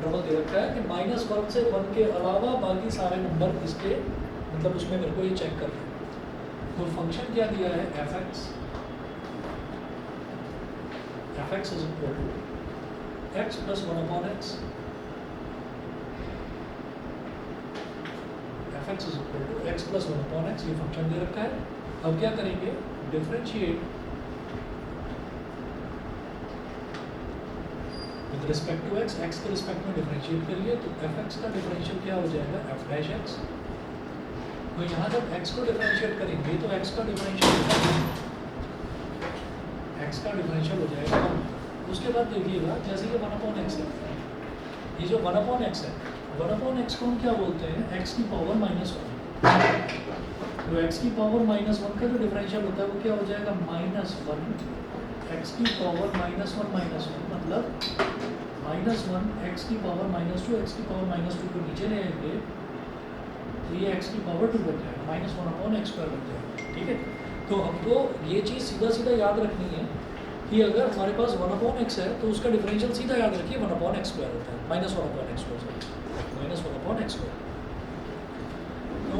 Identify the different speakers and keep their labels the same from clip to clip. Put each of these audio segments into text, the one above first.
Speaker 1: Interval दे रखा है कि -1 से 1 के अलावा बाकी सारे नंबर इसके मतलब उसमें मेरे को ये चेक करना है। तो फंक्शन क्या दिया है f(x) is equal to x plus 1/x, f(x) is equal to x plus 1/x, ये फंक्शन दे रखा है। अब क्या करेंगे, differentiate with respect to x के रिस्पेक्ट में डिफरेंशिएट करिए, तो f(x) का डिफरेंशियल क्या हो जाएगा f'(x). तो यहाँ जब x को डिफरेंशिएट करेंगे तो x का डिफरेंशियल हो जाएगा 1। उसके बाद देखिएगा जैसे ये 1/x है, ये जो 1/x है, 1/x को हम क्या बोलते हैं, x की पावर -1। तो x की पावर -1 का जो डिफरेंशियल होता है वो क्या हो जाएगा -1 x की पावर -1 मतलब -1 x की पावर -2 x की पावर -2 को नीचे ले आएंगे तो ये x की पावर 2 बन जाएगा, -1/x² बन जाएगा। ठीक है, तो हमको ये चीज़ सीधा सीधा याद रखनी है कि अगर हमारे पास 1/x है तो उसका डिफरेंशियल सीधा याद रखिए 1/x² होता है, -1/x²। तो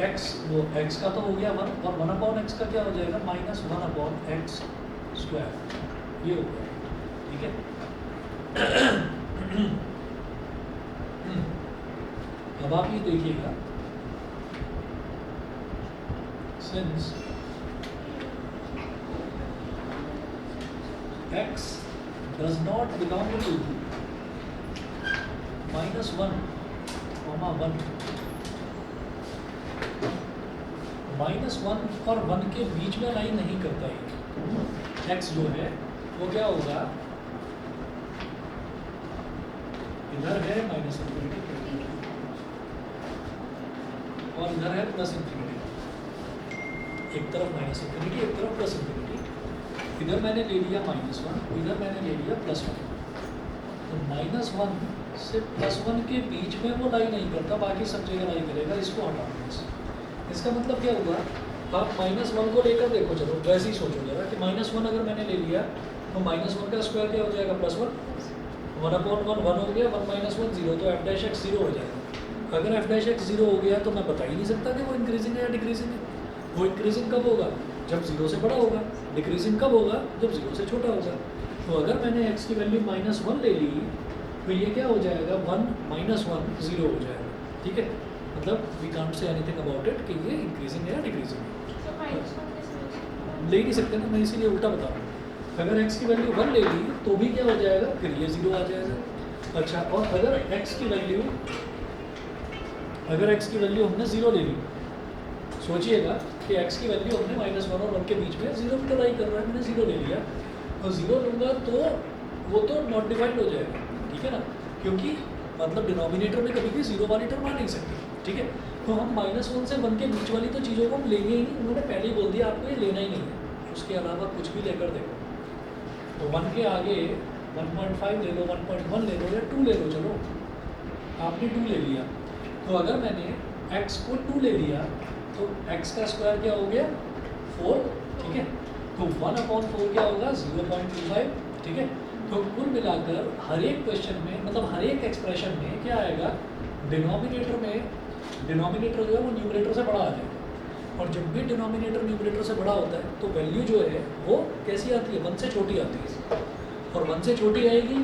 Speaker 1: x वो x का तो हो गया 1 और 1/x का क्या हो जाएगा -1/x², ये हो गया। ठीक है, अब आप ये देखिएगा, since x does not belong to -1, -1 और 1 के बीच में लाइन नहीं करता ये x जो है वो क्या होगा, इधर है -∞ और इधर है +∞। एक तरफ -∞ एक तरफ +∞। इधर मैंने ले लिया -1, इधर मैंने ले लिया +1। तो -1 से +1 के बीच में वो लाई नहीं करता, बाकी सब जगह लाई करेगा, इसको हटा दो। इसका मतलब क्या हुआ, आप -1 को लेकर देखो, चलो वैसे ही सोचो जरा कि -1 अगर मैंने ले लिया तो -1 का स्क्वायर क्या हो जाएगा +1, 1/1 1 हो गया, 1 - 1 0, तो f'(x) 0 हो जाएगा। अगर f'(x) 0 हो गया तो मैं बता ही नहीं सकता कि वो इंक्रीजिंग है या डिक्रीजिंग है। वो इंक्रीजिंग कब होगा, जब 0 से बड़ा होगा, डिक्रीजिंग कब होगा, जब 0 से छोटा होगा। तो अगर मैंने x की वैल्यू -1 ले ली तो ये क्या हो जाएगा 1 - 1 0 हो जाएगा। ठीक है, मतलब we can't say anything about it कि ये इंक्रीजिंग है या डिक्रीजिंग है। ले नहीं सकते ना, मैं इसीलिए उल्टा बता रहा हूँ। अगर x की वैल्यू 1 ले ली तो भी क्या हो जाएगा, फिर ये 0 आ जाएगा। अच्छा, और अगर x की वैल्यू हमने 0 ले ली, सोचिएगा कि x की वैल्यू हमने -1 और 1 के बीच में 0 की लाई कर रहा है, मैंने 0 ले लिया और 0 लूँगा तो वो तो नॉट डिवाइड हो जाएगा। ठीक है ना, क्योंकि मतलब डिनोमिनेटर में कभी भी 0 वाली टर्म आ नहीं सकती। ठीक है, तो हम -1 से 1 के बीच वाली तो चीज़ों को हम लेंगे ही नहीं, उन्होंने पहले ही बोल दिया आपको ये लेना ही नहीं है, उसके अलावा कुछ भी लेकर देखो। तो 1 के आगे 1.5 ले लो, 1.1 ले लो या 2 ले लो, चलो आपने 2 ले लिया। तो अगर मैंने x को 2 ले लिया तो x का स्क्वायर क्या हो गया 4। ठीक है, तो 1/4 क्या होगा 0.25। ठीक है, तो कुल मिलाकर हर एक क्वेश्चन में मतलब हर एक एक्सप्रेशन में क्या आएगा, डिनोमिनेटर जो है वो न्यूमरेटर से बड़ा आ जाएगा। और जब भी डिनोमिनेटर न्यूमरेटर से बड़ा होता है तो वैल्यू जो है वो कैसी आती है, 1 से छोटी आती है। और 1 से छोटी आएगी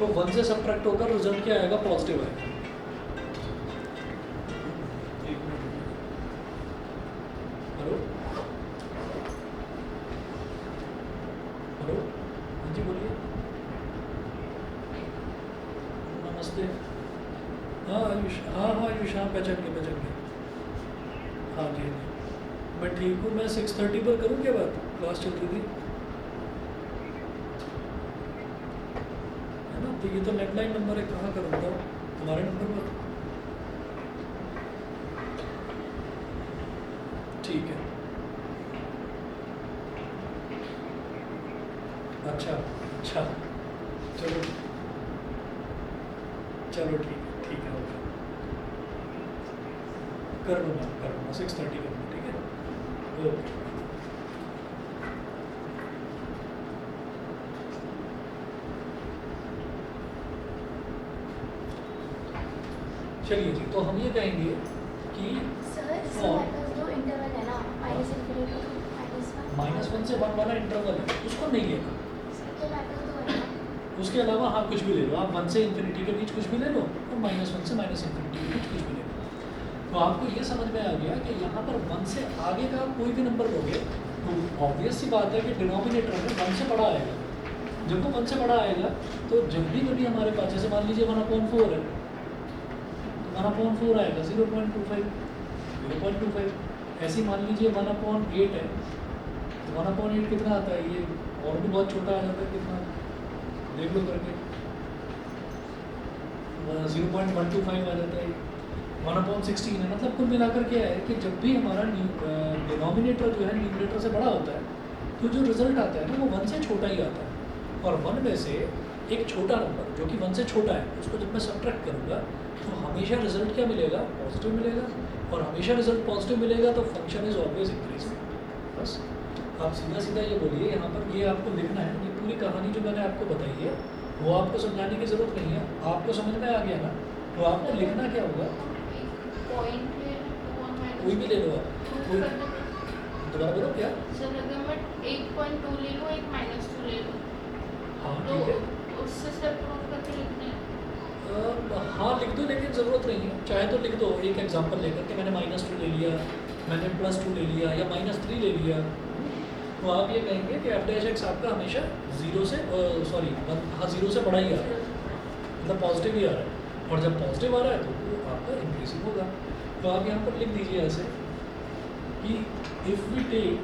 Speaker 1: तो 1 से सब्ट्रैक्ट होकर रिजल्ट क्या आएगा, पॉजिटिव आएगा। हेलो हेलो, जी बोलिए। नमस्ते। हाँ आयुष, हाँ आयुष, हाँ पहचान गए। हाँ जी, मैं ठीक हूँ। मैं 6:30 पर करूँ क्या बात, क्लास चल रही थी है ना। तो ये तो नेटलाइन नंबर है, कहाँ करूँ बताओ, तुम्हारे नंबर पर। ठीक है, अच्छा, चलो ठीक है ओके, कर लूँगा 6:30 कर लूँगा। ठीक है, ओके। चलिए जी, तो हम ये कहेंगे कि
Speaker 2: सर इसमें
Speaker 1: और
Speaker 2: माइनस दो इंटरवल है ना, माइनस इन्फिनिटी
Speaker 1: -1 से 1 वाला इंटरवल है, उसको नहीं लेना।
Speaker 2: तो माइनस दो है ना।
Speaker 1: उसके अलावा हाँ कुछ भी ले लो, आप 1 से इन्फिनिटी के बीच कुछ भी ले लो और -1 से -इन्फिनिटी के बीच कुछ भी ले लो। तो आपको ये समझ में आ गया कि यहाँ पर 1 से आगे का कोई भी नंबर लोगे तो ऑब्वियस सी बात है कि डिनोमिनेटर में 1 से बड़ा आएगा। जब वो 1 से बड़ा आएगा तो जब भी कभी हमारे पास, जैसे मान लीजिए 1/4 है, तो 1/4 आएगा 0.25, 0.25। ऐसे ही मान लीजिए 1/8 है, तो 1/8 कितना आता है, ये और भी बहुत छोटा आ जाता है, कितना देख लो करके, 0.125 आ जाता है। 1/16 है। मतलब कुल मिलाकर क्या है कि जब भी हमारा डिनोमिनेटर जो है न्यूमरेटर से बड़ा होता है तो जो रिजल्ट आता है ना वो 1 से छोटा ही आता है। और 1 में से एक छोटा नंबर जो कि 1 से छोटा है उसको जब मैं सब्ट्रैक्ट करूँगा तो हमेशा रिजल्ट क्या मिलेगा, पॉजिटिव मिलेगा। और हमेशा रिजल्ट पॉजिटिव मिलेगा तो फंक्शन इज ऑलवेज इंक्रीजिंग। बस आप सीधा सीधा ये बोलिए, यहाँ पर ये आपको लिखना है। ये पूरी कहानी जो मैंने आपको बताई है वो आपको समझाने की ज़रूरत नहीं है, आपको समझ में आ गया ना। तो आपको लिखना क्या होगा,
Speaker 2: पॉइंट
Speaker 1: कोई भी ले लो आप, कोई दोबारा बोलो क्या।
Speaker 2: सर अगर मैं 1.2 ले लूँ, एक -2 ले लूँ,
Speaker 1: हाँ
Speaker 2: तो
Speaker 1: ठीक है,
Speaker 2: उससे स्टेप प्रूव करके लिखना है।
Speaker 1: हाँ लिख दो, लेकिन ज़रूरत नहीं है। चाहे तो लिख दो एक एग्जांपल लेकर के, मैंने -2 ले लिया, मैंने +2 ले लिया या -3 ले लिया। तो आप ये कहेंगे कि f' आपका हमेशा 0 से हाँ 0 से बड़ा ही आ रहा है, मतलब पॉजिटिव ही आ रहा है। और जब पॉजिटिव आ रहा है तो वो आपका इंक्रीजिंग होगा। तो आप यहाँ पर लिख दीजिए ऐसे कि if we take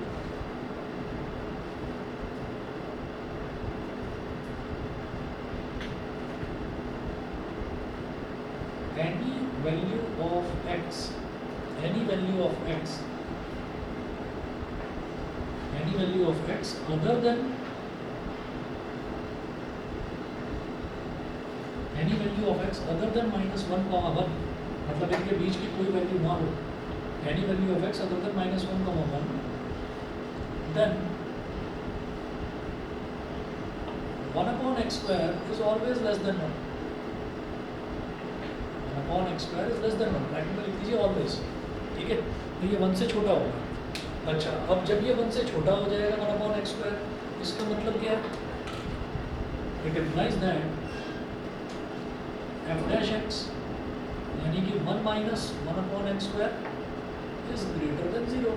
Speaker 1: any value of x, any value of x, any value of x other than any value of x other than -1, मतलब इनके बीच की कोई वैल्यू ना हो, any value of x other than -1, then 1/x² is always less than 1. 1/x² is less than 1, bracket में लिख दीजिए always, ठीक है। तो ये 1 से छोटा होगा। अच्छा, अब जब ये 1 से छोटा हो जाएगा 1/x², इसका मतलब क्या है, इट इम्प्लाइज दैट f' यानी कि 1 - 1/x² इज ग्रेटर देन 0,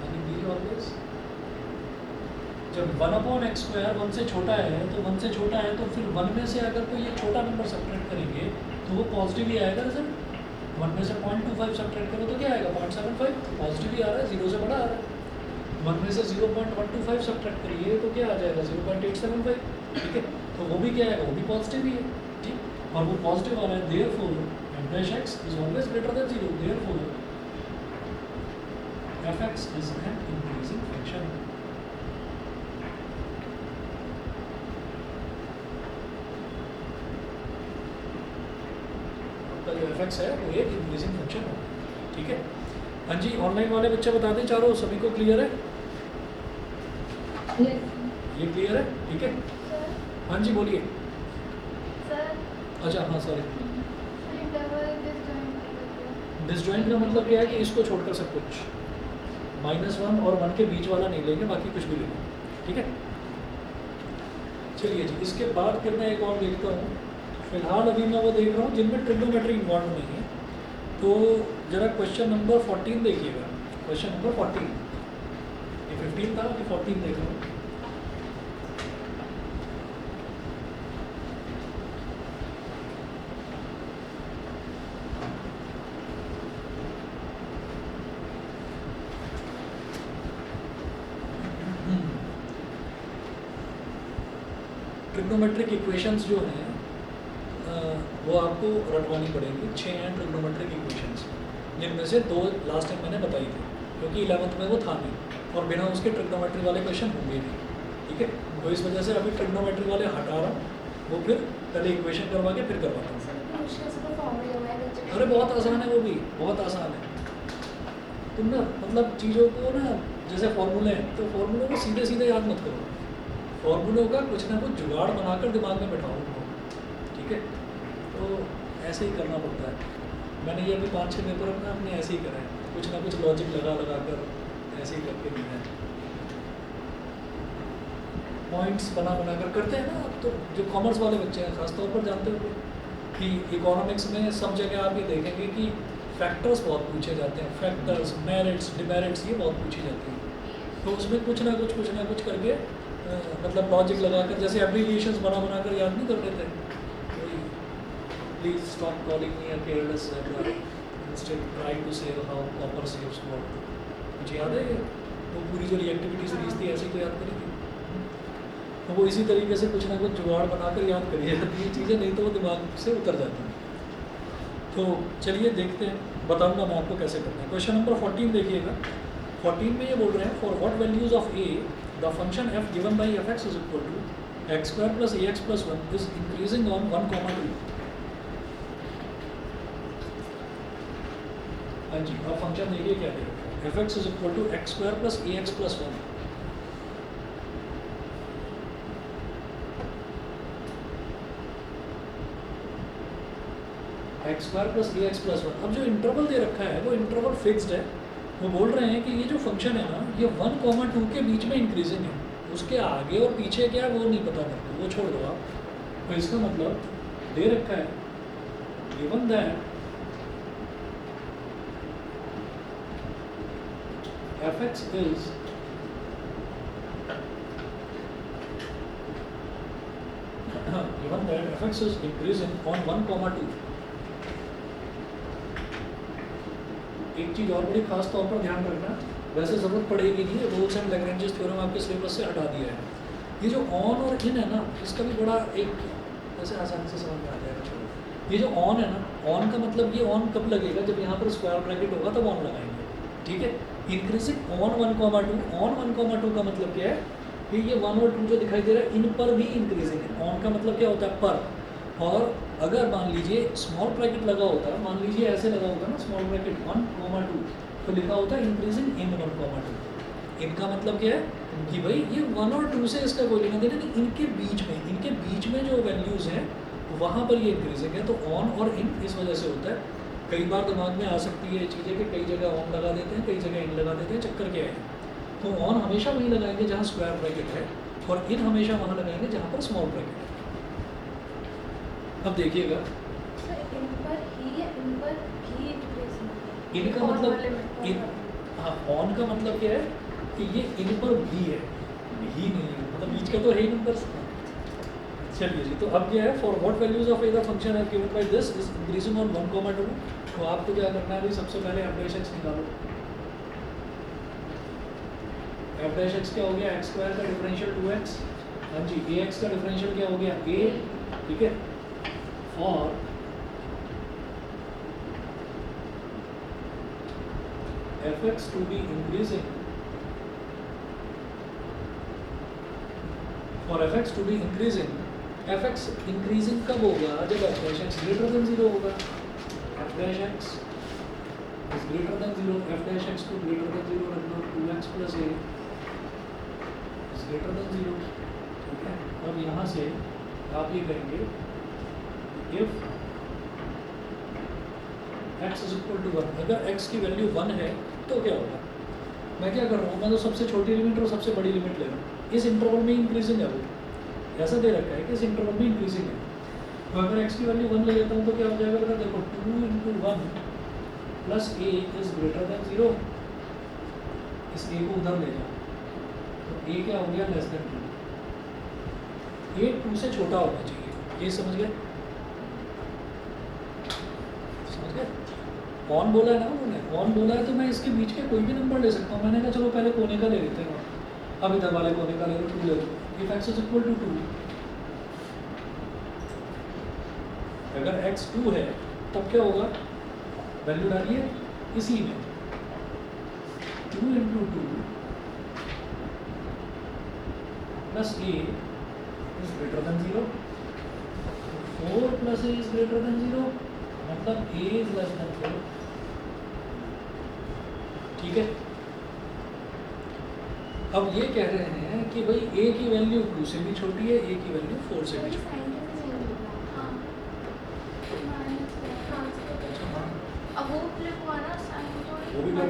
Speaker 1: यानी बी ऑलवेज। जब 1/x² 1 से छोटा है तो 1 से छोटा है तो फिर 1 में से अगर कोई एक छोटा नंबर सब्ट्रैक्ट करेंगे तो वो पॉजिटिव ही आएगा रिजल्ट। 1 में से 0.25 सब्ट्रैक्ट करो तो क्या आएगा, 0.75, तो पॉजिटिव ही आ रहा है, 0 से बड़ा आ रहा है। 1 में से 0.125 सब्ट्रैक्ट करिए तो क्या आ जाएगा, 0.875, ठीक है। तो वो भी क्या आएगा, वो भी पॉजिटिव ही है, ठीक। और वो पॉजिटिव आ रहा है, therefore f' is always greater than 0, therefore f(x) is an increasing function. आपका जो f(x) है वो एक इंक्रीजिंग फंक्शन है, ठीक है। हाँ जी, ऑनलाइन वाले बच्चे बता दें चारों, सभी को क्लियर है? ये क्लियर है, ठीक है।
Speaker 2: सर
Speaker 1: हाँ जी बोलिए।
Speaker 2: सर
Speaker 1: अच्छा हाँ सॉरी,
Speaker 2: इंटरवल डिसजॉइंट
Speaker 1: डिसजॉइंट का मतलब क्या है कि इसको छोड़कर सब कुछ, -1 और 1 के बीच वाला नहीं लेंगे, बाकी कुछ भी लेंगे, ठीक है। चलिए जी, इसके बाद फिर मैं एक और देखता हूँ। फिलहाल अभी मैं वो देख रहा हूँ जिनमें ट्रिग्नोमेट्री इन्वॉल्व नहीं है। तो जरा क्वेश्चन नंबर 14 देखिएगा, क्वेश्चन नंबर 14, ये 15 था कि 14 देख रहा हूँ। ट्रिग्नोमेट्रिक इक्वेशंस जो हैं वो आपको रटवानी पड़ेंगी। 6 हैं ट्रिग्नोमेट्रिक इक्वेशंस, जिनमें से 2 लास्ट टाइम मैंने बताई थी, क्योंकि 11th में वो था नहीं और बिना उसके ट्रिग्नोमेट्री वाले क्वेश्चन होंगे नहीं, ठीक है। तो इस वजह से अभी ट्रिग्नोमेट्री वाले हटा रहा हूँ, वो फिर पहले इक्वेशन करवा के फिर करवाता हूँ। अरे बहुत आसान है, वो भी बहुत आसान है। तुम ना मतलब चीज़ों को ना, जैसे फॉर्मूले हैं तो फॉर्मूलों को सीधे सीधे याद मत करो, फॉर्मूलों का कुछ ना कुछ जुगाड़ बनाकर दिमाग में बैठाओ उनको, ठीक है। तो ऐसे ही करना पड़ता है। मैंने ये अभी 5-6 पेपर अपना हमने ऐसे ही करा है, कुछ ना कुछ लॉजिक लगा लगा कर ऐसे ही करके लिया है, पॉइंट्स बना बना कर करते हैं ना। अब तो जो कॉमर्स वाले बच्चे हैं खासतौर पर जानते हो कि इकोनॉमिक्स में सब जगह आप ये देखेंगे कि फैक्टर्स बहुत पूछे जाते हैं, फैक्टर्स, मेरिट्स, डिमेरिट्स, ये बहुत पूछी जाती है। तो उसमें कुछ ना कुछ करके मतलब लॉजिक लगा कर, जैसे एब्रीविएशंस बना बना कर याद नहीं कर लेते, please stop calling me a careless zebra, instead try to save how copper saves God. मुझे याद है वो पूरी जो रिएक्टिविटी सीरीज थी ऐसी तो याद करी थी। तो वो इसी तरीके से कुछ ना कुछ जुगाड़ बनाकर याद करी जाती है चीज़ें, नहीं तो वो दिमाग से उतर जाती हैं। तो चलिए देखते हैं, बताऊंगा मैं आपको कैसे करना है। क्वेश्चन नंबर 14 देखिएगा। 14 में ये बोल रहे हैं for what values of a the function f given by f x is equal to x square plus a x plus 1 is increasing on 1,2। हाँ जी, अब फंक्शन देखिए क्या दे रखा है, f x is equal to x square plus a x plus 1। X square plus a x plus 1। अब जो interval दे रखा है वो इंटरवल फिक्स्ड है। वो बोल रहे हैं कि ये जो फंक्शन है ना ये 1,2 के बीच में इंक्रीजिंग है, उसके आगे और पीछे क्या है वो नहीं पता मेरे को, वो छोड़ दो आप। तो इसका मतलब दे रखा है given that F x is given that F x is increasing on 1,2। एक चीज़ और बड़ी खास तौर पर ध्यान रखना, वैसे ज़रूरत पड़ेगी नहीं, रूल्स एंड लैग्रेंजेस थ्योरम आपके सिलेबस से हटा दिया है। ये जो ऑन और इन है ना, इसका भी बड़ा एक वैसे आसानी से समझ में आ जाएगा। चलो, ये जो ऑन है ना, ऑन का मतलब ये ऑन कब लगेगा, जब यहाँ पर स्क्वायर ब्रैकेट होगा तब ऑन लगाएंगे, ठीक है। इंक्रीजिंग ऑन 1,2, ऑन 1,2 का मतलब क्या है कि ये 1 और 2 जो दिखाई दे रहा है इन पर भी इंक्रीजिंग है। ऑन का मतलब क्या होता है, पर। और अगर मान लीजिए स्मॉल ब्रैकेट लगा होता है, मान लीजिए ऐसे लगा होगा ना स्मॉल ब्रैकेट 1,2, तो लिखा होता है इंक्रीजिंग इन 1,2। इनका मतलब क्या है कि भाई ये 1 और 2 से इसका कोई लेना देना नहीं, इनके बीच में जो वैल्यूज़ हैं वहाँ पर ये इंक्रीजिंग है। तो ऑन और इन इस वजह से होता है। कई बार दिमाग में आ सकती है चीज़ें कि कई जगह ऑन लगा देते हैं, कई जगह इन लगा देते हैं, चक्कर क्या है। तो ऑन हमेशा वहीं लगाएंगे जहाँ स्क्वायर ब्रैकेट है, और इन हमेशा वहाँ लगाएंगे जहाँ पर स्मॉल ब्रैकेट है। अब देखिएगा इनका मतलब हाँ, ऑन का मतलब क्या है कि ये इन पर भी है, ही नहीं है, मतलब बीच का तो है ही नंबर। चलिए जी, तो अब क्या है for what values of a the function है given by this is increasing on 1,2। तो आपको क्या करना है, सबसे पहले एफ डैश एक्स निकालो। एफ डैश एक्स क्या हो गया, एक्स स्क्वायर का डिफरेंशियल 2x। हाँ जी, ए एक्स का डिफरेंशियल क्या हो गया, a, ठीक है। और f x to be increasing, for f x to be increasing, f x increasing कब होगा, जब f dash x greater than 0 होगा। F dash x is greater than 0, f dash x to greater than 0 रख दो, 2x plus a is greater than 0, ठीक है। अब यहाँ से आप ये कहेंगे if x is equal to 1, अगर x की वैल्यू 1 है तो क्या होगा। मैं क्या कर रहा हूँ, मैं तो सबसे छोटी लिमिट और सबसे बड़ी लिमिट ले रहा हूँ। इस इंटरवल में इंक्रीजिंग है, वो ऐसा दे रखा है कि इस इंटरवल में इंक्रीजिंग है। तो अगर x की वैल्यू 1 ले लेता हूँ तो क्या हो जाएगा, अगर देखो 2 × 1 plus a is greater than 0, इस a को उधर ले जाओ तो a क्या हो गया, लेस देन 2। a 2 से छोटा होना चाहिए, ये समझ गए, समझ गए। ऑन बोला है ना उन्होंने, ऑन बोला है तो मैं इसके बीच के कोई भी नंबर ले सकता हूँ। मैंने कहा चलो पहले कोने का ले लेते हैं, अब इधर वाले कोने का ले लो, 2 ले लो। If x is equal to 2, अगर x 2 है तब क्या होगा, वैल्यू डालिए इसी में 2 × 2 plus a is greater than 0, 4 plus a is greater than 0, मतलब a इज लेस देन 4, ठीक है। अब ये कह रहे हैं कि भाई a की वैल्यू 2 से भी छोटी है, a की वैल्यू 4 से भी छोटी है।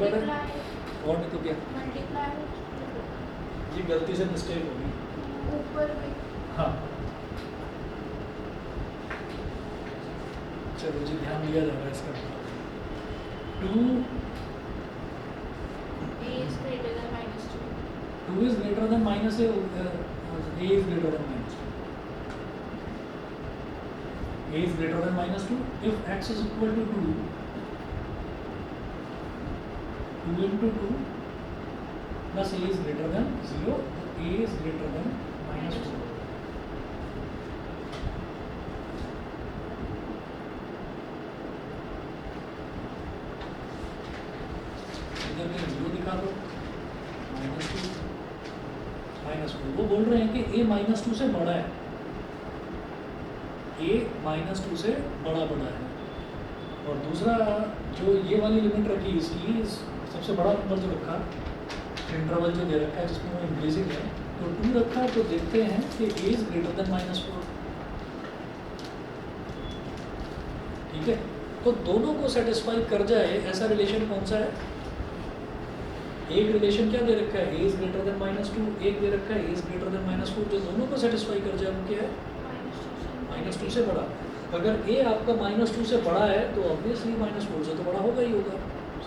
Speaker 1: गड़बड़ है
Speaker 2: मल्टीप्लाई
Speaker 1: और नहीं तो क्या,
Speaker 2: मल्टीप्लाई
Speaker 1: ये गलती से मिस्टेक होगी।
Speaker 2: ऊपर भी
Speaker 1: हाँ चलो जी, ध्यान दिया जा रहा है इसका। 2
Speaker 2: a is greater than minus 2.
Speaker 1: 2 is greater than minus a, a is greater than minus 2. A is greater than minus 2 if x is equal to 2, 2 into 2 plus a is greater than 0, a is greater than minus 2. इधर में 0 दिखा दो, -2 वो बोल रहे हैं कि a -2 से बड़ा है, a -2 से बड़ा है। और दूसरा जो ये वाली लिमिट रखी इसकी, सबसे बड़ा नंबर जो रखा, इंटरवल जो दे रखा है जिसमें वो इंक्रीजिंग है, तो 2 रखा, तो देखते हैं कि a इज ग्रेटर देन -4। ठीक है, तो दोनों को सेटिस्फाई कर जाए ऐसा रिलेशन कौन सा है? एक रिलेशन क्या दे रखा है, a इज ग्रेटर देन -2, एक दे रखा है a इज ग्रेटर देन -4, जो दोनों को सेटिस्फाई कर जाए वो क्या है? -2 से बड़ा। अगर a आपका -2 से बड़ा है तो ऑब्वियसली -4 से तो बड़ा होगा ही होगा।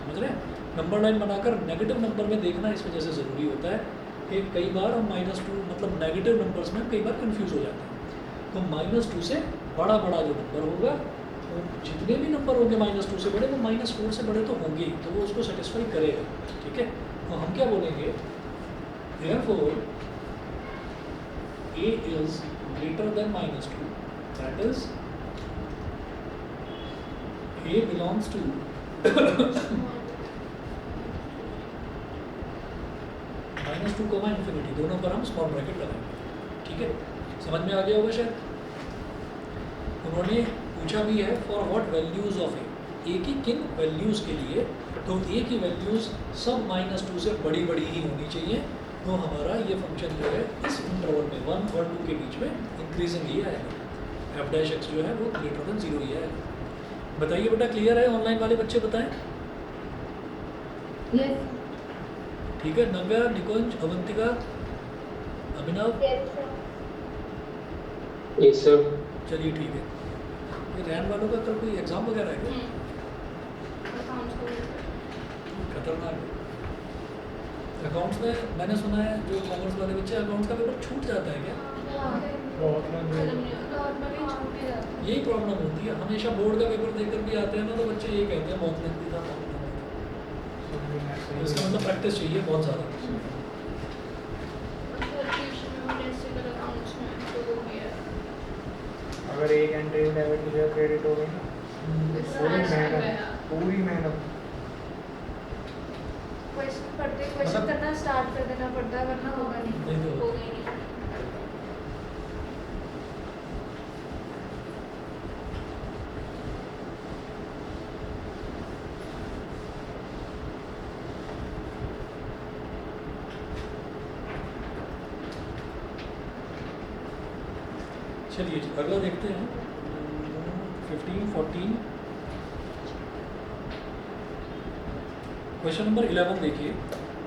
Speaker 1: समझ रहे हैं? नंबर लाइन बनाकर नेगेटिव नंबर में देखना इस वजह से ज़रूरी होता है कि कई बार हम -2 मतलब नेगेटिव नंबर्स में कई बार कंफ्यूज हो जाते हैं। तो -2 से बड़ा जो नंबर होगा, तो जितने भी नंबर होंगे -2 से बड़े, वो -4 से बड़े तो होंगे ही, तो वो उसको सेटिस्फाई करेगा। ठीक है, तो हम क्या बोलेंगे, therefore a is greater than -2, that is a belongs to -2 comma infinity, दोनों पर हम स्मॉल ब्रैकेट लगाएंगे। ठीक है, समझ में आ गया होगा शायद। उन्होंने पूछा भी है फॉर व्हाट वैल्यूज ऑफ ए की किन वैल्यूज़ के लिए, तो ए की वैल्यूज़ सब -2 से बड़ी ही होनी चाहिए। तो हमारा ये फंक्शन जो है इस इंटरवल में 1 और 2 के बीच में इंक्रीजिंग ही आएगा, f डैश एक्स जो है वो ग्रेटर देन 0 ही आएगा। बताइए बेटा, क्लियर है? ऑनलाइन वाले बच्चे बताएं।
Speaker 3: Yes.
Speaker 1: ठीक है, नव्या, निकुंज, अवंतिका, अभिनव,
Speaker 4: यस सर।
Speaker 1: चलिए ठीक है। ये रैन वालों का कल कोई एग्ज़ाम वगैरह है क्या?
Speaker 2: अकाउंट्स को
Speaker 1: खतरनाक है। अकाउंट्स में मैंने सुना है जो कॉमर्स वाले बच्चे, अकाउंट्स का पेपर छूट जाता है क्या? यही प्रॉब्लम होती है, हमेशा बोर्ड का पेपर देख कर भी आते हैं ना, तो बच्चे यही कहते हैं बहुत लेंथी था, बहुत लेंथी था। तो इसका मतलब प्रैक्टिस चाहिए बहुत ज़्यादा।
Speaker 5: अगर एक एंट्री में डेबिट की जगह क्रेडिट हो गई ना, पूरी मेहनत
Speaker 3: क्वेश्चन करना स्टार्ट कर देना पड़ता है, वरना होगा नहीं।
Speaker 1: नहीं तो
Speaker 2: हो गई नहीं।
Speaker 1: चलिए जी, अगला देखते हैं 15, 14। क्वेश्चन नंबर 11 देखिए,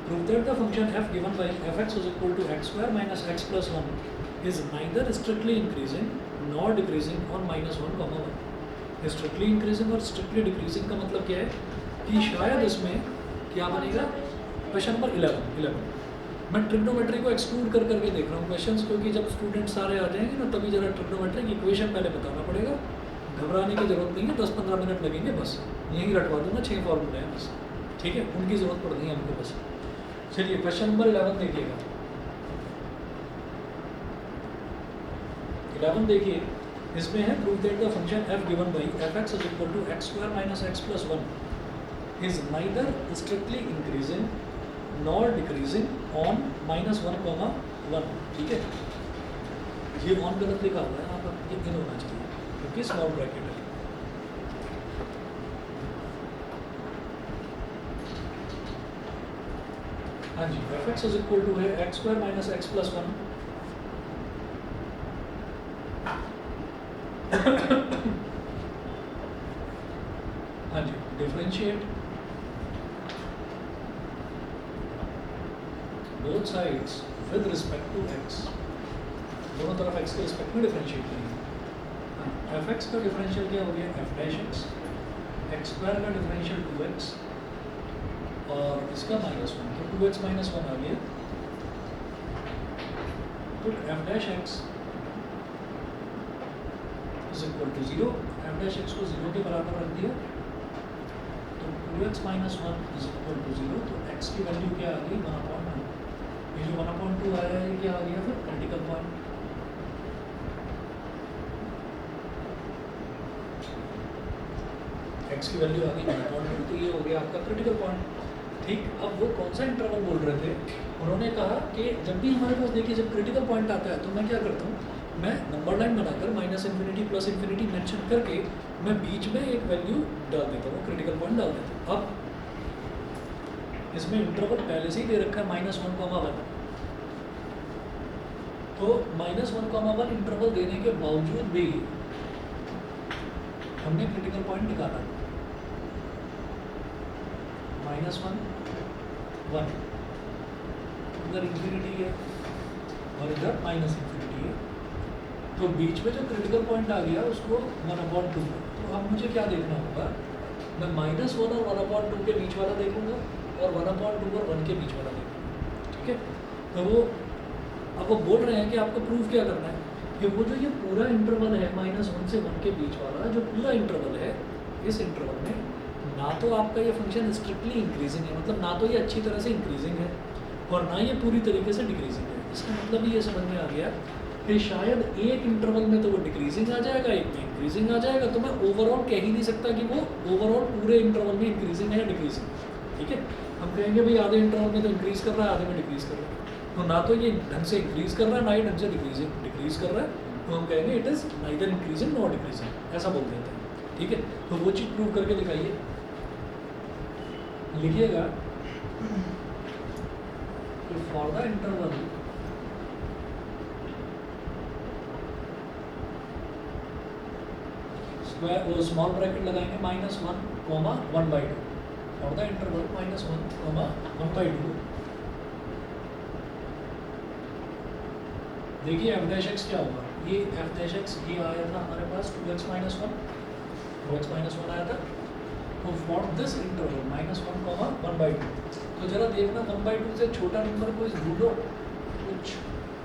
Speaker 1: prove that the function f given by fx is equal to x square minus x plus 1 is neither strictly increasing nor decreasing on -1, 1। Strictly increasing और स्ट्रिक्टली डिक्रीजिंग का मतलब क्या है कि शायद इसमें क्या बनेगा। क्वेश्चन नंबर 11 मैं ट्रिग्नोमेट्री को एक्सक्लूड करके देख रहा हूँ क्वेश्चंस, क्योंकि जब स्टूडेंट सारे आ जाएंगे ना तभी जरा ट्रिग्नोमेट्री की इक्वेशन पहले बताना पड़ेगा। घबराने की जरूरत नहीं है, 10-15 मिनट लगेंगे बस, यहीं रटवा दूंगा, 6 फॉर्मूले हैं बस। ठीक है, उनकी ज़रूरत पड़ रही है हमको बस। चलिए क्वेश्चन नंबर 11 देखिएगा। 11 देखिए, इसमें है prove that the function f given by fx is equal to x square minus x plus 1 is neither strictly increasing nor decreasing on -1, 1। ठीक है, ये ऑन गलत लिखा हुआ है यहाँ पर, ये इन होना चाहिए क्योंकि स्मॉल ब्रैकेट है। हाँ जी, fx इज इक्वल टू है x square minus x plus 1। हाँ जी, differentiate both sides with respect to x, दोनों तरफ एक्स के रिस्पेक्ट में डिफरेंशिएट करेंगे। एफ एक्स का डिफरेंशियल क्या हो गया, F dash x, x square का डिफरेंशियल 2x और इसका -1, तो 2x - 1 आ गया। तो f dash x is equal to 0, f dash x को 0 के बराबर रख दिया, तो 2x - 1 इज इक्वल टू 0, तो x की वैल्यू क्या आ गई 1/2। ये जो 1/2 आया है ये क्या आ गया फिर क्रिटिकल पॉइंट। x की वैल्यू आ गई 1/2, तो ये हो गया आपका क्रिटिकल पॉइंट। ठीक, अब वो कौन सा इंटरवल बोल रहे थे, उन्होंने कहा कि जब भी हमारे पास देखिए जब क्रिटिकल पॉइंट आता है तो मैं क्या करता हूँ, मैं नंबर लाइन बनाकर -∞ +∞ मेंशन करके मैं बीच में एक वैल्यू डाल देता हूँ, क्रिटिकल पॉइंट डाल देता हूँ। अब इसमें इंटरवल पहले से ही दे रखा है -1,1, तो -1,1 इंटरवल देने के बावजूद भी हमने क्रिटिकल पॉइंट निकाला -1, इधर इंफिनिटी है और इधर -∞ है, तो बीच में जो क्रिटिकल पॉइंट आ गया उसको 1/2। तो अब मुझे क्या देखना होगा, मैं -1 और 1/2 के बीच वाला देखूंगा और 1/2 और 1 के बीच वाला देखूंगा। ठीक है, तो वो अब वो बोल रहे हैं कि आपको प्रूफ क्या करना है कि वो जो ये पूरा इंटरवल है -1 से 1 के बीच वाला जो पूरा इंटरवल है, इस इंटरवल में ना तो आपका ये फंक्शन स्ट्रिक्टली इंक्रीजिंग है, मतलब ना तो ये अच्छी तरह से इंक्रीजिंग है और ना ये पूरी तरीके से डिक्रीजिंग है। इसका मतलब ये समझ में आ गया कि शायद एक इंटरवल में तो वो डिक्रीजिंग आ जाएगा, एक में इंक्रीजिंग आ जाएगा, तो मैं ओवरऑल कह ही नहीं सकता कि वो ओवरऑल पूरे इंटरवल में इंक्रीजिंग है या डिक्रीजिंग। ठीक है, हम कहेंगे भाई आधे इंटरवल में तो इंक्रीज कर रहा है, आधे में डिक्रीज कर रहा है, तो ना तो ये ढंग से इंक्रीज कर रहा है ना ही ढंग से डिक्रीज कर रहा है, तो हम कहेंगे it is neither increasing not decreasing, ऐसा बोल देते हैं। ठीक है, तो वो चीज़ प्रूव करके दिखाइए, लिखिएगा फॉर द इंटरवल स्क्वायर, वो स्मॉल ब्रैकेट लगाएंगे -1,1/2 फॉर द इंटरवल -1,1/2। देखिए एफ डैश एक्स क्या होगा, ये एफ डैश एक्स ये आया था हमारे पास 2x - 1, 2x - 1 आया था, तो फॉर दिस इंटरवल -1,1/2, तो जरा देखना 1/2 से छोटा नंबर कोई ढूंढो, कुछ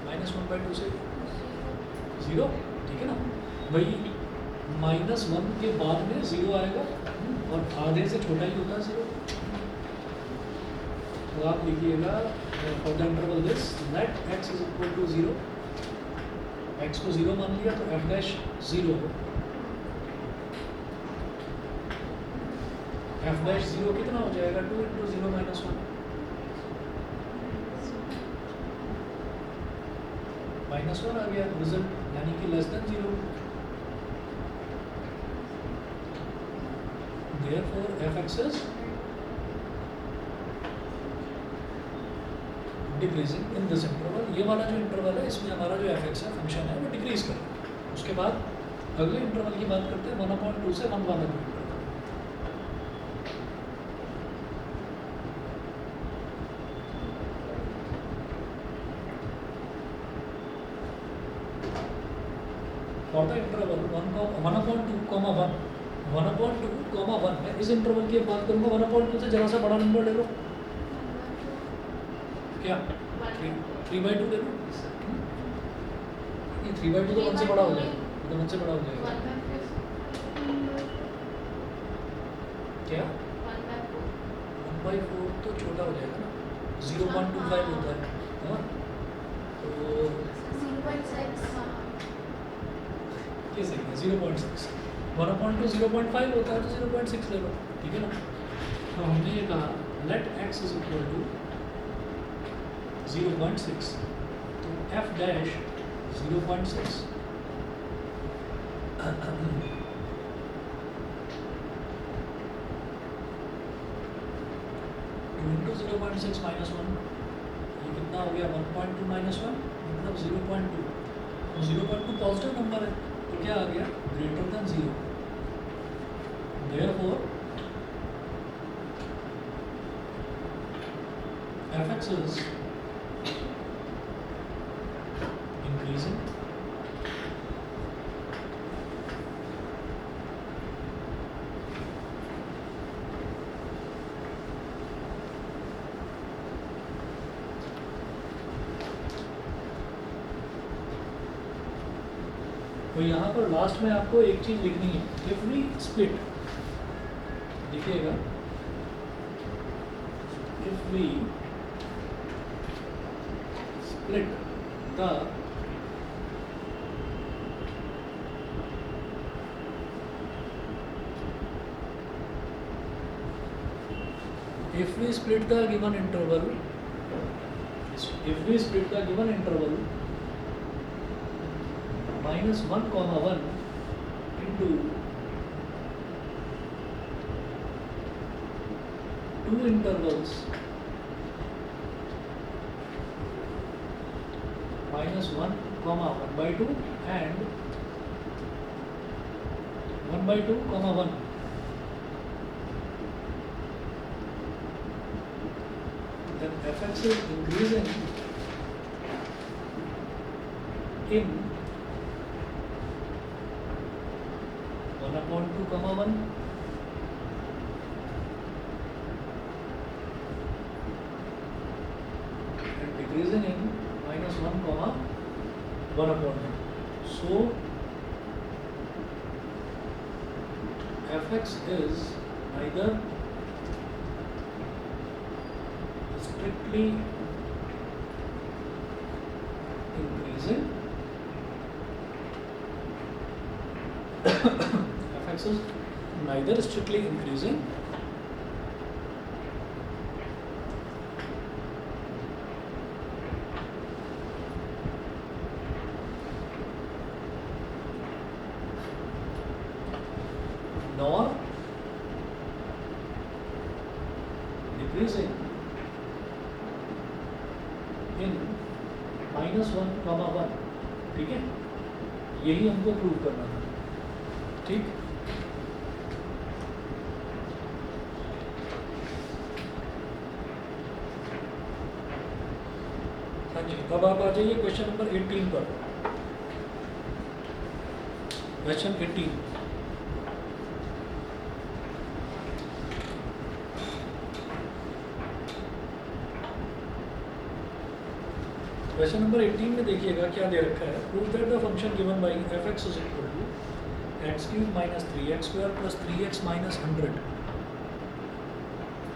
Speaker 1: -1/2 से 0, ठीक है ना, वही -1 के बाद में 0 आएगा और आधे से छोटा ही होता है 0, तो आप लिखिएगा for the interval this let x is equal to 0, x को 0 मान लिया तो f डैश 0, f डैश 0 कितना हो जाएगा 2 × 0 - 1 -1 आ गया रिजल्ट, यानी कि less than 0। Therefore f(x) is decreasing in this interval। ये वाला जो इंटरवल है इसमें हमारा जो f(x) है फंक्शन है वो डिक्रीज कर रहा है। उसके बाद अगले इंटरवल की बात करते हैं 1/2 से 1 वाला इंटरवल। फॉर द इंटरवल 1/2, मैं इस इंटरवल की बात करूंगा 1/2 से जरा सा बड़ा नंबर ले लो, क्या 3/2 ले लो, ये 3/2 तो 1 से बड़ा हो जाएगा, तो 1 से बड़ा हो जाएगा क्या 1/4 तो छोटा हो जाएगा ना, 0.25 होता है, हाँ, तो
Speaker 3: 0.6
Speaker 1: ये सही है 0.6, 1/2 0.5 होता है तो 0.6 ले लो, ठीक है ना। तो हमने ये कहा let x is equal to 0.6, तो f डैश 0.6 2 × 0.6 - 1, ये कितना हो गया 1.2 - 1, मतलब 0.2, तो 0.2 पॉजिटिव नंबर है, तो क्या आ गया greater than 0। Therefore f(x) is तो यहाँ पर लास्ट में आपको एक चीज़ लिखनी है, इफ वी स्प्लिट, लिखिएगा if we split the if we split the given interval minus 1 comma 1 into two intervals minus 1 comma 1 by 2 and 1 by 2 comma 1, then fx is increasing in 1 upon 2 comma 1 and decreasing in minus 1 comma 1 upon 2. So fx is neither strictly increasing fx is neither strictly increasing nor decreasing in minus 1 comma 1. ठीक है, यही हमको prove करना था. ठीक, हाँ जी. अब आप आ जाइए क्वेश्चन नंबर 18 पर. क्वेश्चन 18. क्वेश्चन नंबर 18 में देखिएगा क्या दे रखा है. Prove that the function given by fx is equal to x cube minus 3x square plus 3x minus 100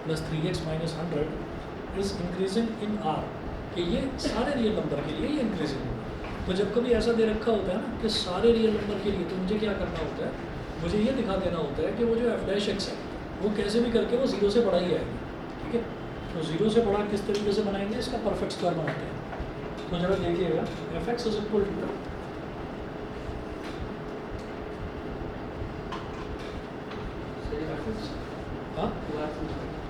Speaker 1: plus 3x minus 100 is increasing in r, कि ये सारे रियल नंबर के लिए ये इंक्रीजिंग होगा. तो जब कभी ऐसा दे रखा होता है ना कि सारे रियल नंबर के लिए, तो मुझे क्या करना होता है, मुझे ये दिखा देना होता है कि वो जो f डैश x है वो कैसे भी करके वो 0 से बड़ा ही आएगी. ठीक है, तो 0 से बड़ा किस तरीके से बनाएंगे, इसका परफेक्ट स्क्वायर बनाते हैं. तो जरा देखिएगा fx इज इक्वल टू हाँ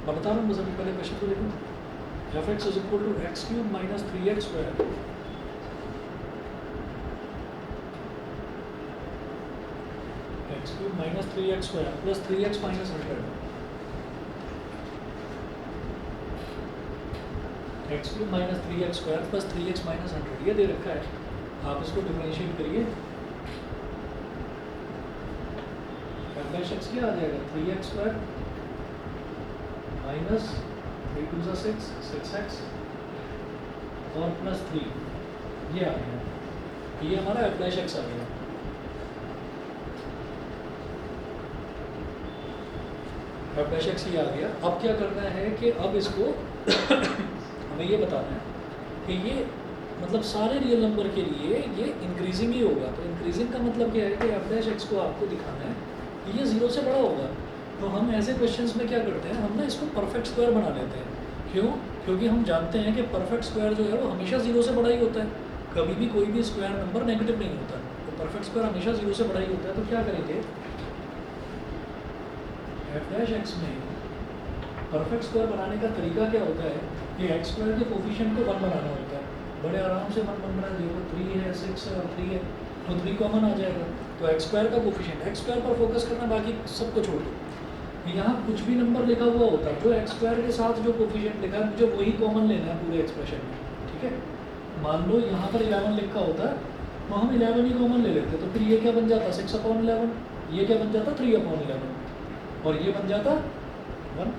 Speaker 1: मैं बता रहा हूँ, बस अभी पहले क्वेश्चन को देखो. fx is equal to x cube minus 3x square x cube minus 3x square plus 3x minus 100 x cube minus 3x square plus 3x minus 100 ये दे रखा है. आप इसको डिफरेंशिएट करिए. f डैश x क्या आ जाएगा, 3x स्क्वायर माइनस 3 2 6 6x और plus 3 ये आ गया. ये हमारा f डैश x आ गया. f डैश x ये आ गया. अब क्या करना है कि अब इसको हमें ये बताना है कि ये मतलब सारे रियल नंबर के लिए ये इंक्रीजिंग ही होगा. तो इंक्रीजिंग का मतलब क्या है कि f डैश x को आपको दिखाना है कि ये 0 से बड़ा होगा. तो हम ऐसे क्वेश्चंस में क्या करते हैं, हम ना इसको परफेक्ट स्क्वायर बना लेते हैं. क्यों? क्योंकि हम जानते हैं कि परफेक्ट स्क्वायर जो है वो हमेशा 0 से बड़ा ही होता है. कभी भी कोई भी स्क्वायर नंबर नेगेटिव नहीं होता. तो परफेक्ट स्क्वायर हमेशा 0 से बड़ा ही होता है. तो क्या करेंगे, f डैश x में परफेक्ट स्क्वायर बनाने का तरीका क्या होता है कि x स्क्वायर के कोफिशिएंट को 1 बनाना होता है. बड़े आराम से 1 बन रहा है. देखो 3 है, 6 है और 3 है, तो 3 कॉमन आ जाएगा. तो x स्क्वायर का कोफिशिएंट, x स्क्वायर पर फोकस करना, बाकी सबको छोड़ दो. यहाँ कुछ भी नंबर लिखा हुआ होता है, जो x स्क्वायर के साथ जो कोफिशिएंट लिखा है मुझे वही कॉमन लेना है पूरे एक्सप्रेशन में. ठीक है, मान लो यहाँ पर 11 लिखा होता है तो हम 11 ही कॉमन ले लेते. तो फिर ये क्या बन जाता, 6/11. ये क्या बन जाता, 3/11. और ये बन जाता 1.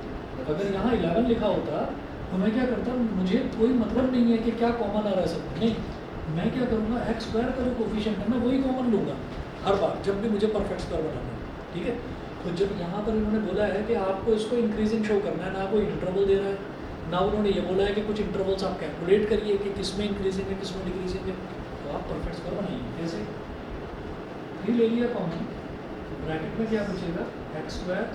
Speaker 1: अगर यहाँ 11 लिखा होता तो मैं क्या करता, मुझे कोई मतलब नहीं है कि क्या कॉमन आ रहा है सब. नहीं, मैं क्या करूँगा, एक्स स्क्वायर का जो कोफिशिएंट है मैं वही कॉमन लूँगा. हर बार जब भी मुझे परफेक्ट स्क्वायर बनाना है, ठीक है। तो जब यहाँ पर इन्होंने बोला है कि आपको इसको इंक्रीजिंग शो करना है, ना कोई इंटरवल दे रहा है, ना उन्होंने ये बोला है कि कुछ इंटरवल्स आप कैलकुलेट करिए कि किस में इंक्रीजिंग है किस में डिक्रीजिंग है, तो आप परफेक्ट स्क्वायर बनाइए। कैसे? 3 ले लिया कॉमन, ब्रैकेट में क्या बचेगा, x square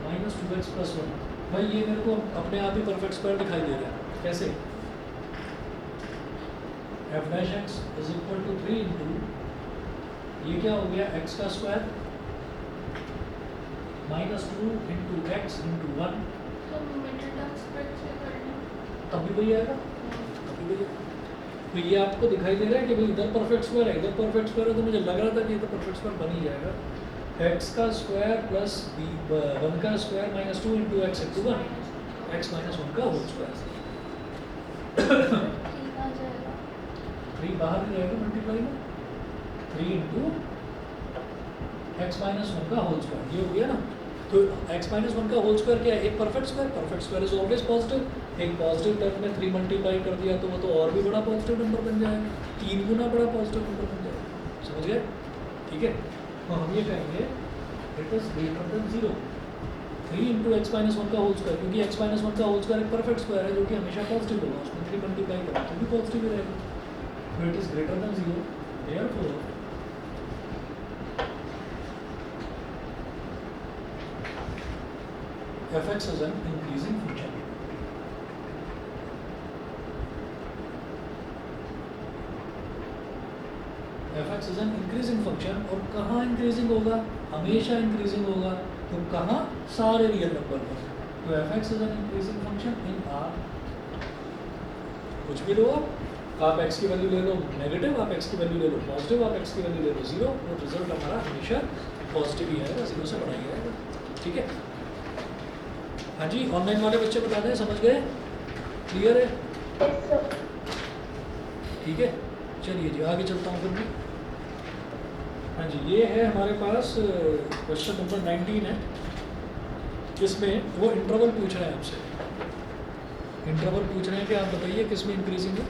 Speaker 1: minus 2x plus 1। भाई ये मेरे को अपने आप ही परफेक्ट स्क्वायर दिखाई दे रहा है। कैसे? F dash x is equal to 3 into ये क्या हो गया, एक्स का square minus 2 into x into 1,
Speaker 2: तो मिडिल टर्म स्प्लिट से करना।
Speaker 1: तब भी वही आएगा, तब भी वही आएगा। तो ये आपको दिखाई दे रहा है कि भाई इधर परफेक्ट स्क्वायर है, इधर परफेक्ट स्क्वायर है, तो मुझे लग रहा था कि ये तो परफेक्ट स्क्वायर बन ही जाएगा। एक्स का स्क्वायर प्लस 1 का square minus 2 into x into 1, x minus 1 का होल स्क्वायर।
Speaker 3: ठीक आ जाएगा।
Speaker 1: 3 बाहर नहीं रहेगा मल्टीप्लाई में, 3 इंटू एक्स माइनस 1 का होल स्क्वायर, ये हो गया ना। तो एक्स माइनस 1 का होल स्क्वायर क्या है, एक perfect square, perfect square is always positive. एक पॉजिटिव टर्म में 3 मल्टीप्लाई कर दिया तो वो तो और भी बड़ा पॉजिटिव नंबर बन जाएगा, 3 गुना बड़ा पॉजिटिव नंबर बन जाएगा। समझ गए? ठीक है। तो हम ये कहेंगे it is greater than 0, 3 into x minus 1 का होल स्क्वायर, क्योंकि एक्स माइनस 1 का होल स्क्वायर एक परफेक्ट स्क्वायर है जो कि हमेशा पॉजिटिव होगा, उसमें 3 मल्टीप्लाई करें तो भी पॉजिटिव ही रहेगा। तो it is greater than 0, therefore fx is an increasing function. fx is an increasing function, और कहाँ इंक्रीजिंग होगा, हमेशा इंक्रीजिंग होगा। तो कहाँ, सारे रियल नंबर पर। तो fx is an increasing function in R। कुछ भी लो आप x की वैल्यू ले लो नेगेटिव, आप x की वैल्यू ले लो पॉजिटिव, आप x की वैल्यू ले लो 0, और रिजल्ट हमारा हमेशा पॉजिटिव ही आएगा, 0 से बढ़ा ही आएगा। ठीक है। हाँ जी, ऑनलाइन वाले बच्चे बता दें, समझ गए? क्लियर है? ठीक है, चलिए जी आगे चलता हूँ फिर भी। हाँ जी, ये है हमारे पास क्वेश्चन नंबर 19 है, जिसमें वो इंटरवल पूछ रहे हैं आपसे। इंटरवल पूछ रहे हैं कि आप बताइए किस में इंक्रीजिंग है।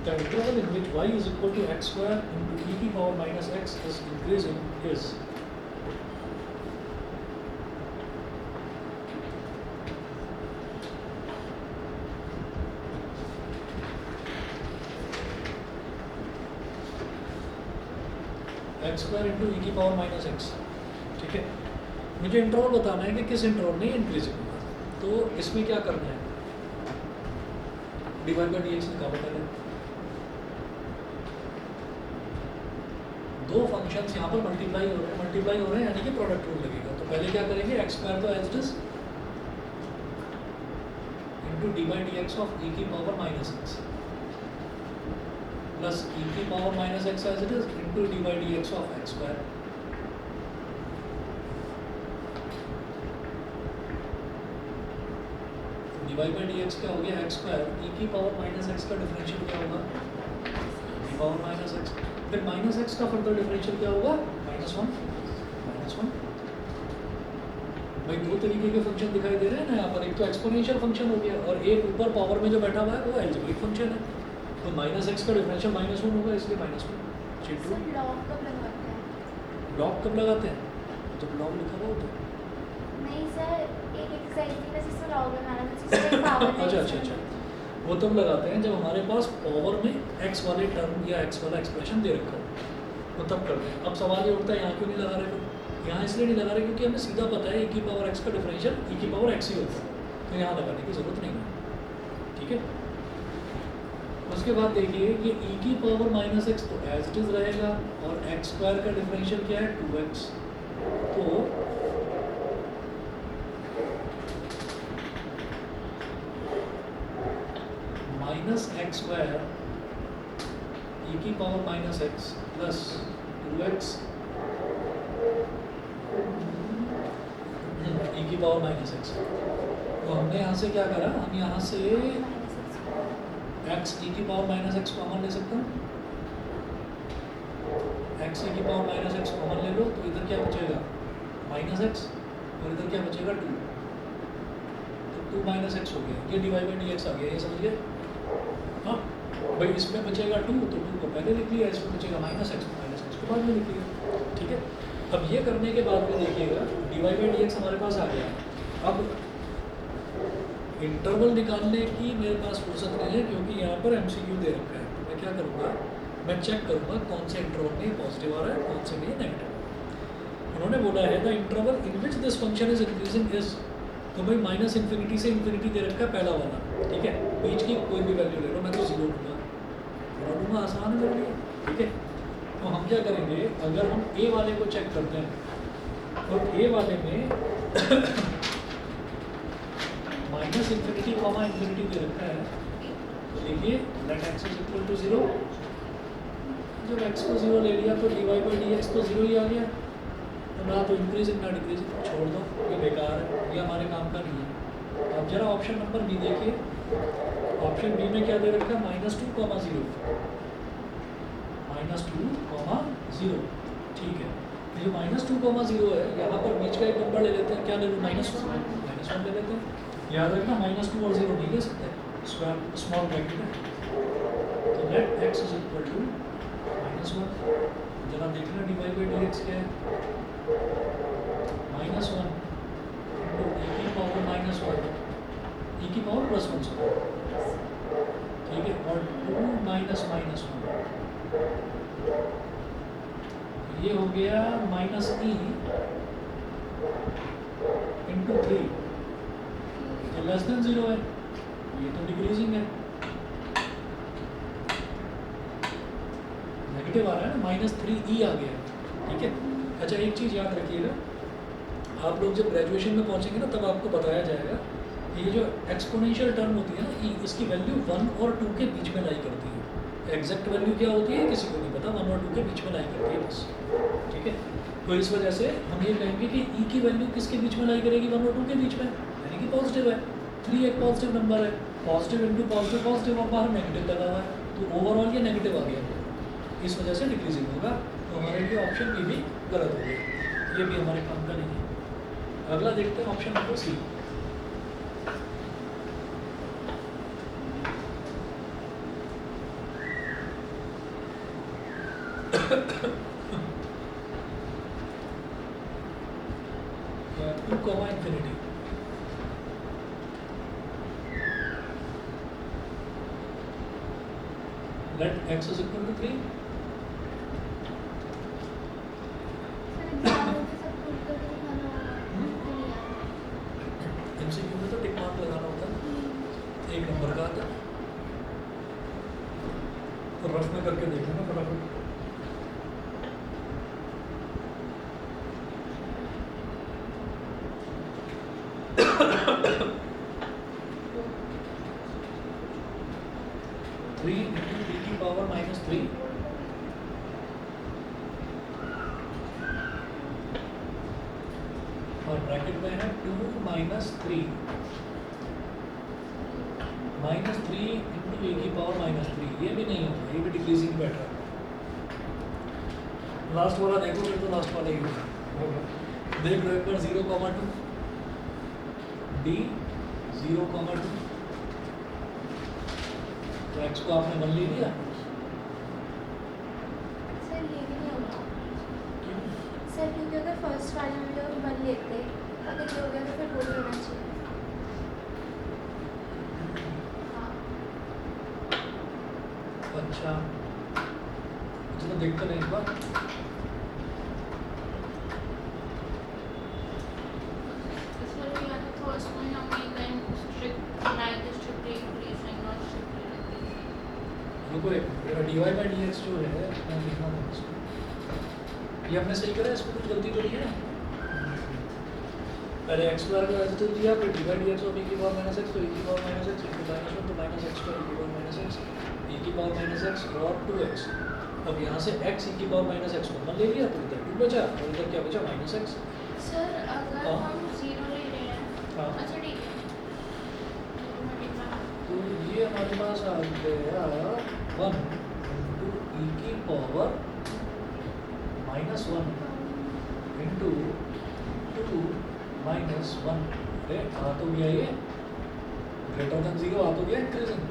Speaker 1: The interval in which y is equal to x square into e की power minus x is increasing is x square into e की power minus x। ठीक है, मुझे इंटरवल बताना है कि किस इंटरवल में इंक्रीजिंग होगा। तो इसमें क्या करना है, डिवाइड बाई dx निकाल पहले। दो फंक्शंस यहाँ पर मल्टीप्लाई हो रहे हैं यानी कि प्रोडक्ट रूल लगेगा। तो पहले क्या करेंगे, एक्स स्क्वायर तो as it is into d by d x of e की power minus x plus e की power minus x as it is into d by d x of x square. Divide by d x क्या हो गया, x square, e की power minus x का differential क्या होगा, e power minus x, फिर minus x का further differential क्या होगा, -1। भाई दो तरीके के फंक्शन दिखाई दे रहे हैं ना यहाँ पर, एक तो एक्सपोनेंशियल फंक्शन हो गया और एक ऊपर पावर में जो बैठा हुआ है वो एल्जेब्रिक फंक्शन है। तो माइनस एक्स का डिफरेंशियल -1 होगा, इसलिए -1। चिट्टू
Speaker 3: सर लॉग कब लगाते हैं?
Speaker 1: लॉग कब लगाते हैं, जब लॉग लिखा हुआ होता है।
Speaker 3: नहीं सर, एक एक्सरसाइज थी ना जिसमें लॉग लगाना था, जिसमें पावर
Speaker 1: अच्छा, वो तब लगाते हैं जब हमारे पास पावर में x वाले टर्म या x वाला एक्सप्रेशन दे रखा हो, तो तब करते हैं। अब सवाल ये उठता है यहाँ क्यों नहीं लगा रहे हो, यहाँ इसलिए नहीं लगा रहे क्योंकि हमें सीधा पता है e की पावर x का डिफरेंशियल e की पावर x ही होता है, तो यहाँ लगाने की ज़रूरत नहीं है। ठीक है, उसके बाद देखिए कि e की पावर -x तो एज इट इज़ रहेगा और x स्क्वायर का डिफरेंशियल क्या है 2x। तो माइनस एक्स स्क्वायर ई की power minus x plus 2x ई की पावर माइनस एक्स। तो हमने यहाँ से क्या करा, हम यहाँ से x ई की पावर माइनस एक्स कॉमन ले सकते हैं। x ई की पावर माइनस एक्स कॉमन ले लो तो इधर क्या बचेगा माइनस एक्स और इधर क्या बचेगा 2, तो 2 माइनस एक्स हो गया, ये डिवाइड बाई डी एक्स आ गया, ये समझिए। हाँ भाई इसमें बचेगा 2 तो 2 को पहले लिख लिया, इसमें बचेगा माइनस एक्स को बाद में लिख लिया, ठीक है। अब ये करने के बाद में देखिएगा डिवाइड बाई डी एक्स हमारे पास आ गया। अब इंटरवल निकालने की मेरे पास फुर्सत नहीं है क्योंकि यहाँ पर एमसीक्यू दे रखा है। तो मैं क्या करूँगा, मैं चेक करूँगा कौन से इंटरवल में पॉजिटिव आ रहा है कौन से में नेगेटिव। उन्होंने बोला है the interval in which this function is increasing is, तो भाई माइनस इन्फिनिटी से इन्फिनिटी दे रखा है पहला वाला, ठीक है। बीच की कोई भी वैल्यू ले लो, मैं तो 0 लूँगा, आसान है मेरे लिए, ठीक है। तो हम क्या करेंगे, अगर हम ए वाले को चेक करते हैं तो ए वाले में माइनस इन्फिनिटी कॉमा इन्फिनिटी दे रखा है। तो देखिए let x is equal to 0, जब एक्स को 0 ले लिया तो डिवाइड बाई डी एक्स तो 0 ही आ गया, तो ना तो इंक्रीजिंग ना डिक्रीजिंग, छोड़ दो ये बेकार है, ये हमारे काम का नहीं है। अब जरा ऑप्शन नंबर बी देखिए, ऑप्शन बी में क्या दे रखा है -2, 0 -2, 0, ठीक है। ये जो -2, 0 है यहाँ पर बीच का एक नंबर ले लेते हैं, क्या ले लो -1 ले लेते हैं। याद रखना -2 और 0 नहीं ले सकते, स्मॉल ब्रैकेट है। तो let x is equal to -1, जरा देखना डिवाइड बाई डी एक्स क्या है, -1 इंटू e की पावर -1 e की पावर +1, ठीक है, और 2 माइनस -1 ये हो गया -e इंटू 3, तो लेस देन 0 है, ये तो डिक्रीजिंग है, नेगेटिव आ रहा है ना, -3e आ गया, ठीक है। अच्छा एक चीज़ याद रखिएगा, आप लोग जब ग्रेजुएशन में पहुंचेंगे ना तब आपको बताया जाएगा ये जो एक्सपोनेंशियल टर्म होती है ना e, इसकी वैल्यू 1 और 2 के बीच में लाई करती है। एग्जैक्ट वैल्यू क्या होती है किसी को नहीं पता, 1 और 2 के बीच में लाई करती है बस, ठीक है। तो इस वजह से हम ये कहेंगे कि e की वैल्यू किसके बीच में लाई करेगी, 1 और 2 के बीच में, यानी कि पॉजिटिव है। 3 एक पॉजिटिव नंबर है, पॉजिटिव इंटू पॉजिटिव पॉजिटिव, और बाहर नेगेटिव लगा हुआ है, तो ओवरऑल ये नेगेटिव आ गया, इस वजह से डिक्रीजिंग होगा। तो हमारे लिए ऑप्शन बी भी गलत हो गया, ये भी हमारे काम का नहीं है। अगला देखते हैं option number C. Two comma infinity, let x is equal to 3, MCQ में तो टिक मार्क लगाना होता है, एक नंबर का आता है, तो रफ में करके देख लेना फटाफट। -3 और ब्रैकेट में है 2 माइनस 3 इंटू e की पावर -3, ये भी नहीं होगा, ये भी डिक्रीजिंग बैठ रहा है। लास्ट वाला देखो फिर तो लास्ट वाला ही होगा, देख लो एक बार 0,2 d 0,2, तो x को आपने 1 ले लिया,
Speaker 3: सर ये भी नहीं होगा सर, क्योंकि अगर फर्स्ट वाले में लोग 1 लेते, अगर ये हो गया तो फिर 2 लेना चाहिए।
Speaker 1: अच्छा चलो देखते हैं एक बार। रुको dy बाई dx जो है मैं लिखना था इसको, ये हमने सही करा, इसमें कुछ गलती तो नहीं है। पहले x स्क्वायर का एज इट इज दिया, फिर dy dx और e की पावर -x, तो e की पावर -x इंटू -1 तो -x स्क्वायर e की पावर माइनस एक्स, ई की पावर माइनस एक्स और 2x। अब यहाँ से x ई की पावर माइनस एक्स कॉमन ले लिया तो इधर 2 बचा और इधर क्या बचा माइनस एक्स।
Speaker 2: सर अगर
Speaker 1: हाँ।
Speaker 2: हम 0 ले रहे हैं
Speaker 1: हाँ।
Speaker 2: अच्छा ठीक है
Speaker 1: तो ये हमारे पास आ गया 1 इंटू ई की पावर माइनस 1 इंटू 2 माइनस 1। अरे आ तो गया ये ग्रेटर देन 0 आ तो गया इंक्रीजिंग।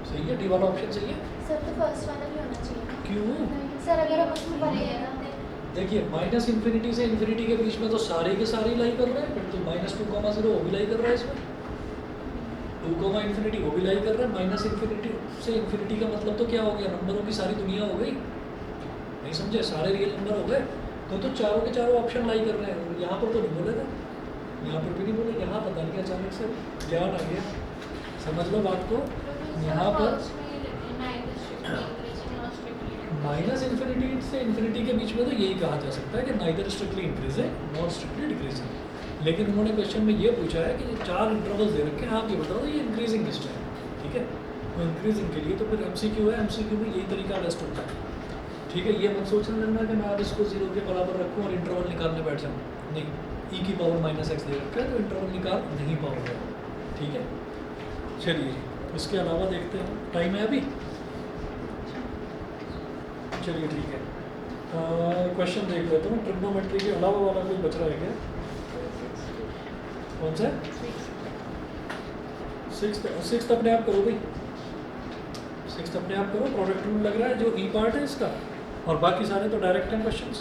Speaker 1: सही है, डी वाला ऑप्शन सही है।
Speaker 3: सर तो फर्स्ट वाला भी होना चाहिए ना।
Speaker 1: क्यों?
Speaker 3: सर अगर हम उसको पढ़े ना
Speaker 1: देखिए माइनस इन्फिनिटी से इन्फिनिटी के बीच में तो सारे के सारे लाई कर रहे हैं, फिर तो -2, 0 वो भी लाई कर रहा है इसमें, 2, इन्फिनिटी वो भी लाई कर रहा है। माइनस इन्फिनिटी से इन्फिनिटी का मतलब तो क्या हो गया, नंबरों की सारी दुनिया हो गई। नहीं समझे, सारे रियल नंबर हो गए तो चारों के चारों ऑप्शन लाई कर रहे हैं। यहाँ पर तो नहीं बोले थे, यहाँ पर भी नहीं बोले, यहाँ पता नहीं अचानक से ज्ञान आ गया। समझ लो बात को। यहाँ पर माइनस इन्फिनिटी से इन्फिनिटी के बीच में तो यही कहा जा सकता है कि neither strictly increasing not strictly decreasing. लेकिन उन्होंने क्वेश्चन में ये पूछा है कि ये 4 इंटरवल्स दे रखे हैं, आप ये बताओ ये इंक्रीजिंग किस में है। ठीक है, तो इंक्रीजिंग के लिए तो फिर MCQ है, MCQ में यही तरीका बेस्ट होता है। ठीक है, ये मत सोचने लगना कि मैं अब इसको 0 के बराबर रखूँ और इंटरवल निकालने बैठ जाऊँ। नहीं, ई की पावर माइनस एक्स दे रखा है तो इंटरवल निकाल नहीं पाओगे। ठीक है, चलिए इसके अलावा देखते हैं, टाइम है अभी। चलिए ठीक है, क्वेश्चन देख लेता हूँ। ट्रिग्नोमेट्री के अलावा वाला कोई बच रहा है क्या? कौन सा? 6th अपने आप करो भाई, 6th अपने आप करो। प्रोडक्ट रूल लग रहा है जो ई पार्ट है इसका, और बाकी सारे तो डायरेक्ट हैं क्वेश्चंस,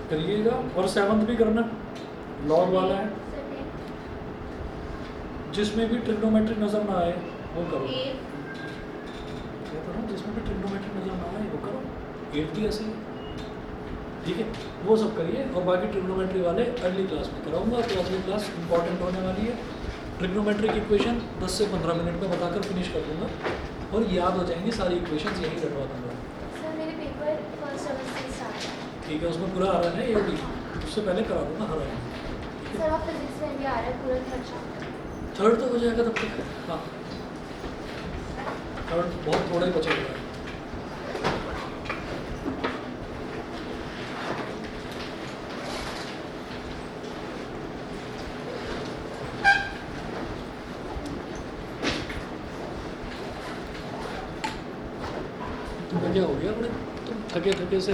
Speaker 1: करिएगा। और 7th भी करना, लॉग वाला है, जिसमें भी ट्रिग्नोमेट्री नज़र ना आए वो करो। कहता हूँ जिसमें भी ट्रिग्नोमेट्री नज़र ना आए वो करो। 8 भी ऐसे ही, ठीक है, वो सब करिए। और बाकी ट्रिग्नोमेट्री वाले अगली क्लास में कराऊंगा, तो अगली क्लास इंपॉर्टेंट होने वाली है। ट्रिग्नोमेट्री की इक्वेशन 10 से 15 मिनट में बताकर फिनिश कर दूंगा और याद हो जाएंगी सारी इक्वेशंस, यहीं रटवा दूंगा।
Speaker 3: सर मेरे पेपर फर्स्ट अगस्त से स्टार्ट है।
Speaker 1: ठीक है, उसमें पूरा आ रहा है ये भी, उससे पहले करा दूंगा हर आए।
Speaker 3: सर आप फिजिक्स में भी आ रहा है पूरा खर्चा।
Speaker 1: 3rd तो हो जाएगा तब तक। हाँ, 3rd बहुत थोड़ा ही बचा हुआ है। तुम्हें क्या हो गया, बड़े तुम थके थके से